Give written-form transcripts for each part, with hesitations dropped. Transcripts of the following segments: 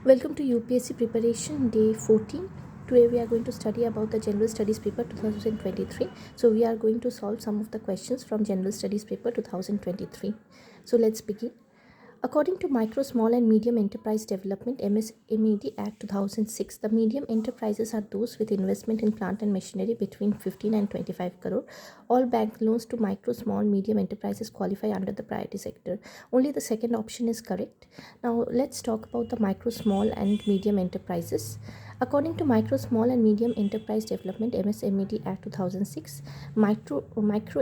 Welcome to UPSC preparation day 14. Today we are going to study about the General Studies paper 2023. So we are going to solve some of the questions from General Studies paper 2023. So let's begin. According to Micro, Small and Medium Enterprise Development MSMED Act 2006, the medium enterprises are those with investment in plant and machinery between 15 and 25 crore. All bank loans to micro, small, medium enterprises qualify under the priority sector. Only the second option is correct. Now let's talk about the micro, small and medium enterprises. According to Micro, Small and Medium Enterprise Development MSMED Act 2006, micro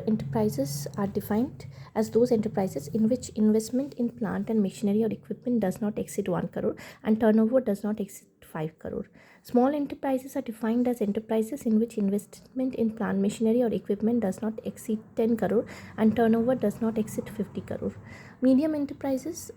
enterprises are defined as those enterprises in which investment in plant and machinery or equipment does not exceed 1 crore and turnover does not exceed 5 crore. Small enterprises are defined as enterprises in which investment in plant machinery or equipment does not exceed 10 crore and turnover does not exceed 50 crore. Medium enterprises,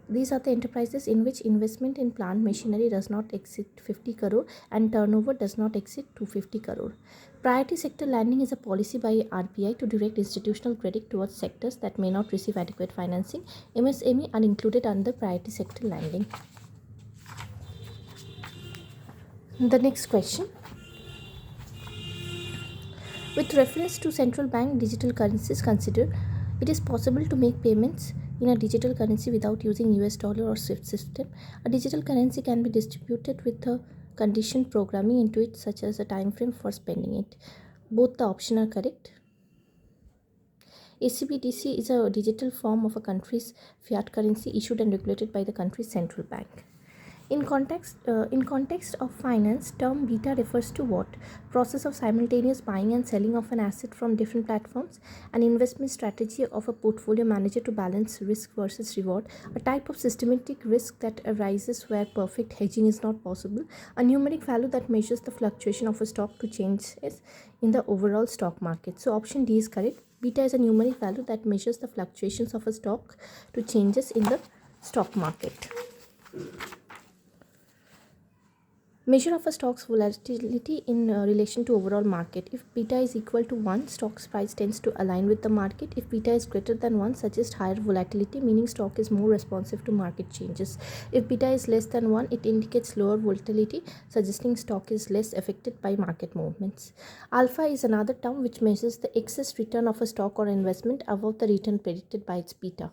these are the enterprises in which investment in plant machinery does not exceed 50 crore and turnover does not exceed 250 crore. Priority sector lending is a policy by RBI to direct institutional credit towards sectors that may not receive adequate financing. MSME are included under priority sector lending. The next question. With reference to central bank digital currencies, consider it is possible to make payments in a digital currency without using US dollar or SWIFT system. A digital currency can be distributed with a conditioned programming into it, such as a time frame for spending it. Both the options are correct. ACBDC is a digital form of a country's fiat currency issued and regulated by the country's central bank. In context of finance, term beta refers to what? Process of simultaneous buying and selling of an asset from different platforms, an investment strategy of a portfolio manager to balance risk versus reward, a type of systematic risk that arises where perfect hedging is not possible, a numeric value that measures the fluctuation of a stock to changes in the overall stock market. So option D is correct. Beta is a numeric value that measures the fluctuations of a stock to changes in the stock market. Measure of a stock's volatility in relation to overall market. If beta is equal to 1, stock's price tends to align with the market. If beta is greater than 1, suggests higher volatility, meaning stock is more responsive to market changes. If beta is less than 1, it indicates lower volatility, suggesting stock is less affected by market movements. Alpha is another term which measures the excess return of a stock or investment above the return predicted by its beta.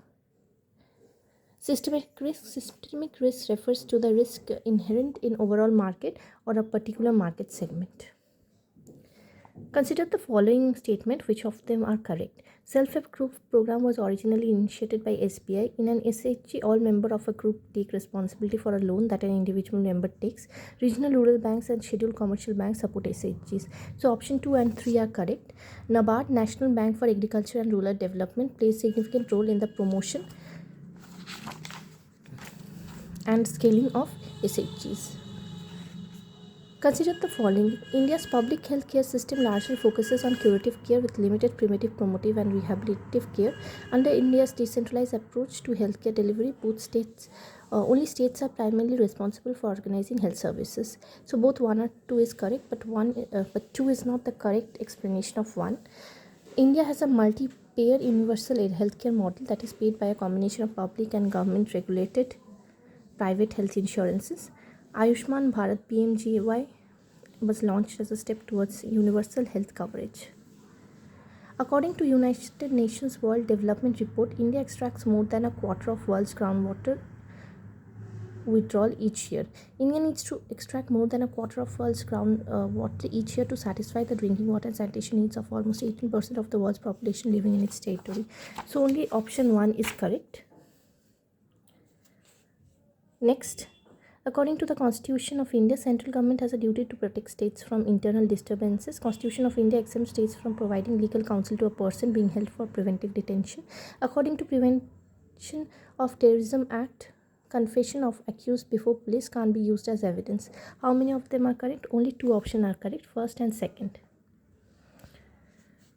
Systemic risk refers to the risk inherent in overall market or a particular market segment. Consider the following statement, which of them are correct. Self-help group program was originally initiated by SBI. In an SHG, all members of a group take responsibility for a loan that an individual member takes. Regional rural banks and scheduled commercial banks support SHGs. So option 2 and 3 are correct. NABARD, National Bank for Agriculture and Rural Development, plays significant role in the promotion and scaling of SHGs. Consider the following. India's public health care system largely focuses on curative care with limited primitive, promotive and rehabilitative care. Under India's decentralized approach to healthcare delivery, only states are primarily responsible for organizing health services. So both 1 or 2 is correct, but 2 is not the correct explanation of 1. India has a multi-payer universal healthcare model that is paid by a combination of public and government regulated private health insurances. Ayushman Bharat PMGY was launched as a step towards universal health coverage. According to United Nations World Development Report, India extracts more than a quarter of world's groundwater withdrawal each year. India needs to extract more than a quarter of world's groundwater each year to satisfy the drinking water and sanitation needs of almost 18% of the world's population living in its territory. So only option 1 is correct. Next, according to the Constitution of India, central government has a duty to protect states from internal disturbances. Constitution of India exempts states from providing legal counsel to a person being held for preventive detention. According to Prevention of Terrorism Act, confession of accused before police can't be used as evidence. How many of them are correct? Only 2 options are correct, first and second.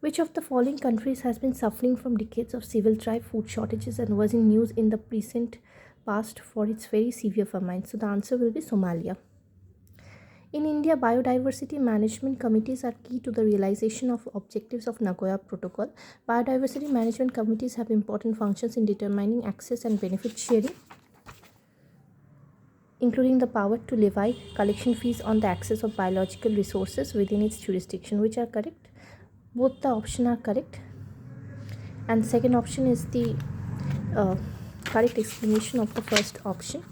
Which of the following countries has been suffering from decades of civil strife, food shortages and was in news in the recent past for its very severe famine? So the answer will be Somalia. In India, biodiversity management committees are key to the realization of objectives of Nagoya Protocol. Biodiversity management committees have important functions in determining access and benefit sharing including the power to levy collection fees on the access of biological resources within its jurisdiction. Which are correct? Both the options are correct. And second option is the correct explanation of the first option.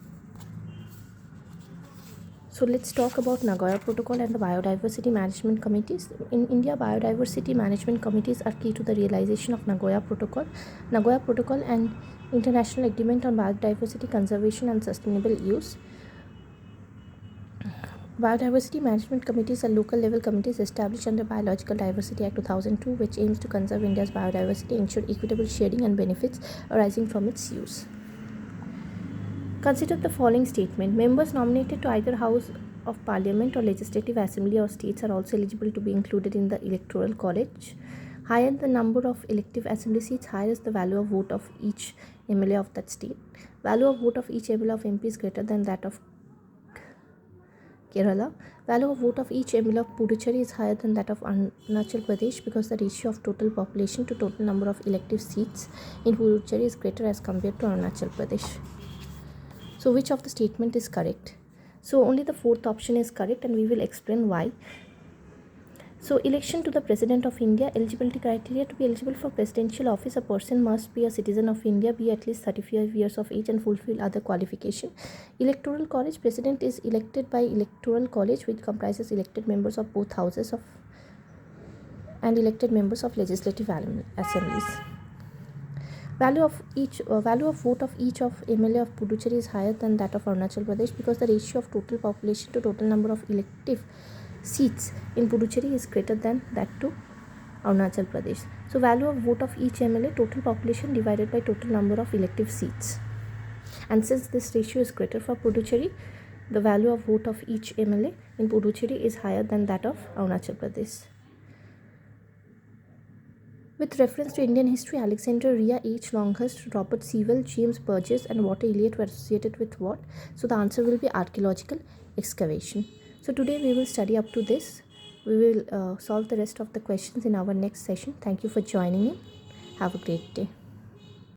So let's talk about Nagoya Protocol and the Biodiversity Management Committees. In India, biodiversity management committees are key to the realization of Nagoya Protocol. Nagoya Protocol and International Agreement on Biodiversity Conservation and Sustainable Use. Biodiversity management committees are local level committees established under Biological Diversity Act 2002, which aims to conserve India's biodiversity, ensure equitable sharing and benefits arising from its use. Consider the following statement. Members nominated to either House of Parliament or Legislative Assembly of States are also eligible to be included in the Electoral College. Higher the number of elective assembly seats, higher is the value of vote of each MLA of that state. Value of vote of each MLA of MP is greater than that of Kerala. Value of vote of each MLA of Puducherry is higher than that of Arunachal Pradesh because the ratio of total population to total number of elective seats in Puducherry is greater as compared to Arunachal Pradesh. So which of the statement is correct? So only the fourth option is correct, and we will explain why. So election to the President of India. Eligibility criteria. To be eligible for presidential office, a person must be a citizen of India, be at least 35 years of age and fulfill other qualification. Electoral College. President is elected by Electoral College, which comprises elected members of both houses of and elected members of legislative assemblies. Value of vote of each of MLA of Puducherry is higher than that of Arunachal Pradesh because the ratio of total population to total number of elective seats in Puducherry is greater than that to Arunachal Pradesh. So value of vote of each MLA, total population divided by total number of elective seats. And since this ratio is greater for Puducherry, the value of vote of each MLA in Puducherry is higher than that of Arunachal Pradesh. With reference to Indian history, Alexander Rhea, H. Longhurst, Robert Sewell, James Burgess and Walter Elliot were associated with what? So the answer will be archaeological excavation. So today we will study up to this. We will solve the rest of the questions in our next session. Thank you for joining in. Have a great day.